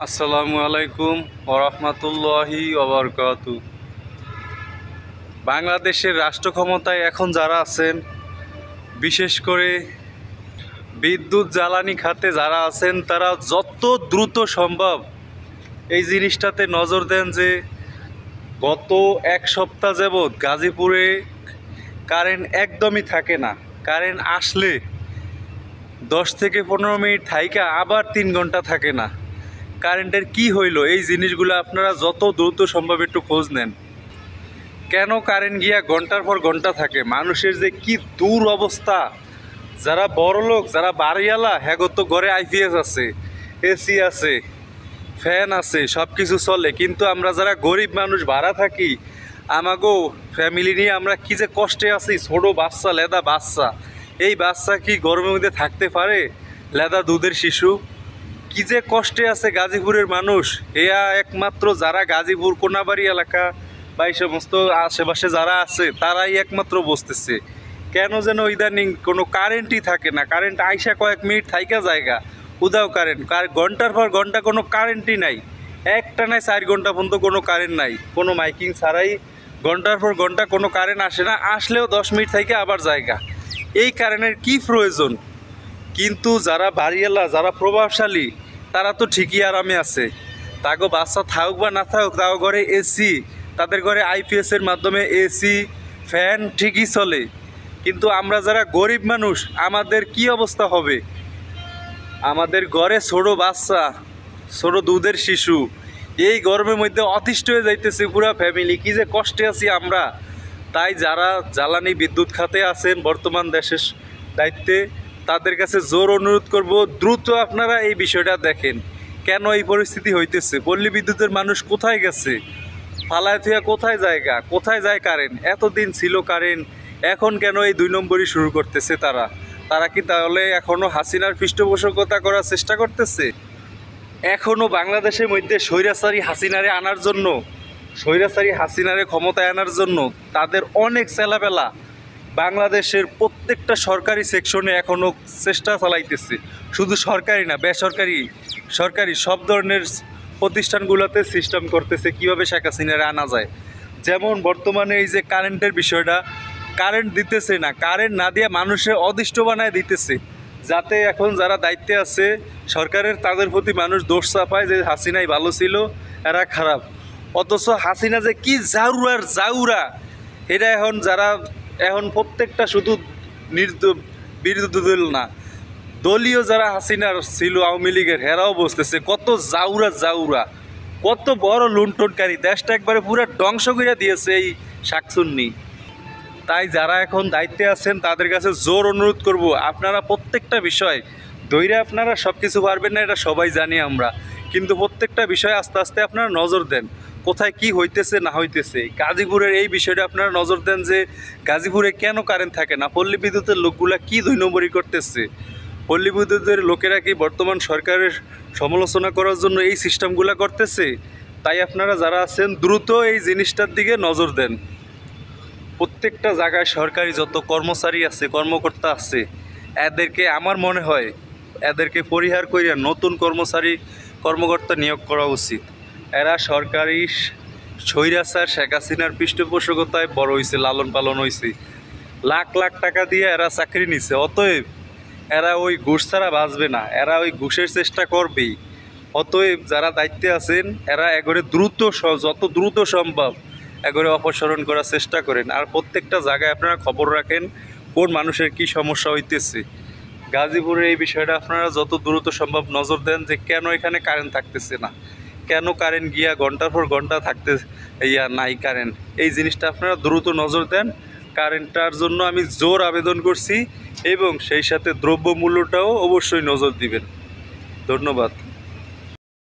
আসসালামু আলাইকুম ওরহমাতুল্লাহি ওবরকাতু। বাংলাদেশের রাষ্ট্র ক্ষমতায় এখন যারা আছেন, বিশেষ করে বিদ্যুৎ জ্বালানি খাতে যারা আছেন, তারা যত দ্রুত সম্ভব এই জিনিসটাতে নজর দেন যে গত এক সপ্তাহ যাবৎ গাজীপুরে কারেন্ট একদমই থাকে না। কারেন্ট আসলে 10 থেকে 15 মিনিট থাইকা আবার 3 ঘন্টা থাকে না। কারেন্টের কি হইল, এই জিনিসগুলো আপনারা যত দ্রুত সম্ভব একটু খোঁজ নেন। কেন কারেন্ট গিয়া ঘন্টার পর ঘন্টা থাকে? মানুষের যে কি দূর অবস্থা। যারা বড় লোক, যারা বাড়িওয়ালা, হ্যাঁ তো ঘরে আইপিএস আছে, এসি আছে, ফ্যান আছে, সব কিছু চলে। কিন্তু আমরা যারা গরিব মানুষ ভাড়া থাকি, আমাগো ফ্যামিলি নিয়ে আমরা কি যে কষ্টে আছি। ছোটো বাচ্চা, লেদা বাচ্চা, এই বাচ্চা কি গরমের মধ্যে থাকতে পারে? লেদা দুধের শিশু কি যে কষ্টে আছে গাজীপুরের মানুষ। এয়া একমাত্র যারা গাজীপুর কোনাবাড়ি এলাকা বা এই সমস্ত আশেপাশে যারা আছে তারাই একমাত্র বুঝতেছে। কেন যেন ইদানিং কোনো কারেন্টই থাকে না। কারেন্ট আইসা কয়েক মিনিট থাইকা জায়গা উদাও কারেন্ট, ঘন্টার পর ঘন্টা কোনো কারেন্টই নাই। একটা নাই 4 ঘন্টা পর্যন্ত কোনো কারেন্ট নাই, কোনো মাইকিং ছাড়াই ঘন্টার পর ঘন্টা কোনো কারেন্ট আসে না। আসলেও 10 মিনিট থেকে আবার জায়গা। এই কারেন্টের কি প্রয়োজন? কিন্তু যারা বাড়িওয়ালা, যারা প্রভাবশালী, তারা তো ঠিকই আরামে আছে। তাগো বাচ্চা থাকুক বা না থাকুক, তাও ঘরে এসি, তাদের ঘরে আইপিএসের মাধ্যমে এসি, ফ্যান ঠিকই চলে। কিন্তু আমরা যারা গরিব মানুষ, আমাদের কি অবস্থা হবে? আমাদের ঘরে ছোটো বাচ্চা, ছোটো দুধের শিশু, এই গরমের মধ্যে অতিষ্ঠ হয়ে যাইতেছে পুরা ফ্যামিলি। কি যে কষ্টে আছি আমরা। তাই যারা জ্বালানি বিদ্যুৎ খাতে আছেন বর্তমান দেশের দায়িত্বে, তাদের কাছে জোর অনুরোধ করব, দ্রুত আপনারা এই বিষয়টা দেখেন। কেন এই পরিস্থিতি হইতেছে? পল্লী বিদ্যুতের মানুষ কোথায় গেছে? ফালায় থুয়া কোথায় জায়গা, কোথায় যায় কারেন্ট? এতদিন ছিল কারেন্ট, এখন কেন এই 2 নম্বরই শুরু করতেছে তারা? তারা কি তাহলে এখনও হাসিনার পৃষ্ঠপোষকতা করার চেষ্টা করতেছে? এখনও বাংলাদেশের মধ্যে স্বৈরাচারী হাসিনারে আনার জন্য, স্বৈরাচারী হাসিনারে ক্ষমতায় আনার জন্য তাদের অনেক চেলাপেলা বাংলাদেশের প্রত্যেকটা সরকারি সেকশনে এখনও চেষ্টা চালাইতেছে। শুধু সরকারি না, বেসরকারি, সরকারি সব ধরনের প্রতিষ্ঠানগুলোতে সিস্টেম করতেছে কীভাবে শেখ হাসিনারে আনা যায়। যেমন বর্তমানে এই যে কারেন্টের বিষয়টা, কারেন্ট দিতেছে না, কারেন্ট না দিয়ে মানুষের অদৃষ্ট বানায় দিতেছে, যাতে এখন যারা দায়িত্বে আছে সরকারের, তাদের প্রতি মানুষ দোষ চাপায় যে হাসিনাই ভালো ছিল, এরা খারাপ। অথচ হাসিনা যে কি জাউরার জাউরা, এটা এখন যারা এখন প্রত্যেকটা শুধু বিরোধী দল না, দলীয় যারা হাসিনার ছিল আওয়ামী লীগের, হেরাও বসতেছে কত জাউরা জাউরা, কত বড় লুণ্ঠনকারী। দেশটা একবারে পুরো ধ্বংস করে দিয়েছে এই শাকচুন্নি। তাই যারা এখন দায়িত্বে আছেন তাদের কাছে জোর অনুরোধ করব, আপনারা প্রত্যেকটা বিষয় ধৈর্য, আপনারা সব কিছু পারবেন না, এটা সবাই জানি আমরা। কিন্তু প্রত্যেকটা বিষয় আস্তে আস্তে আপনারা নজর দেন, কোথায় কি হইতেছে না হইতেছে। গাজীপুরের এই বিষয়টা আপনারা নজর দেন যে গাজীপুরে কেন কারেন্ট থাকে না? পল্লী বিদ্যুতের লোকগুলা কি 2 নম্বরই করতেছে? পল্লী বিদ্যুতের লোকেরা কি বর্তমান সরকারের সমালোচনা করার জন্য এই সিস্টেমগুলো করতেছে? তাই আপনারা যারা আছেন দ্রুত এই জিনিসটার দিকে নজর দেন। প্রত্যেকটা জায়গায় সরকারি যত কর্মচারী আছে, কর্মকর্তা আছে, এদেরকে আমার মনে হয় এদেরকে পরিহার করিয়া নতুন কর্মকর্তা নিয়োগ করা উচিত। এরা সরকারি স্বৈরাচার শেখ হাসিনার পৃষ্ঠপোষকতায় বড় হয়েছে, লালন পালন হয়েছে, লাখ লাখ টাকা দিয়ে এরা চাকরি নিছে। অতএব এরা ওই ঘুষ ছাড়া বাঁচবে না, এরা ওই ঘুষের চেষ্টা করবেই। অতএব যারা দায়িত্বে আছেন এরা এগরে যত দ্রুত সম্ভব এগরে অপসারণ করার চেষ্টা করেন। আর প্রত্যেকটা জায়গায় আপনারা খবর রাখেন কোন মানুষের কি সমস্যা হইতেছে। গাজীপুরের এই বিষয়টা আপনারা যত দ্রুত সম্ভব নজর দেন যে কেন এখানে কারেন্ট থাকতেছে না, কেন কারেন্ট গিয়া ঘন্টার পর ঘন্টা থাকতে নাই কারেন্ট। এই জিনিসটা আপনারা দ্রুত নজর দেন। কারেন্টটার জন্য আমি জোর আবেদন করছি এবং সেই সাথে দ্রব্যমূল্যটাও অবশ্যই নজর দিবেন। ধন্যবাদ।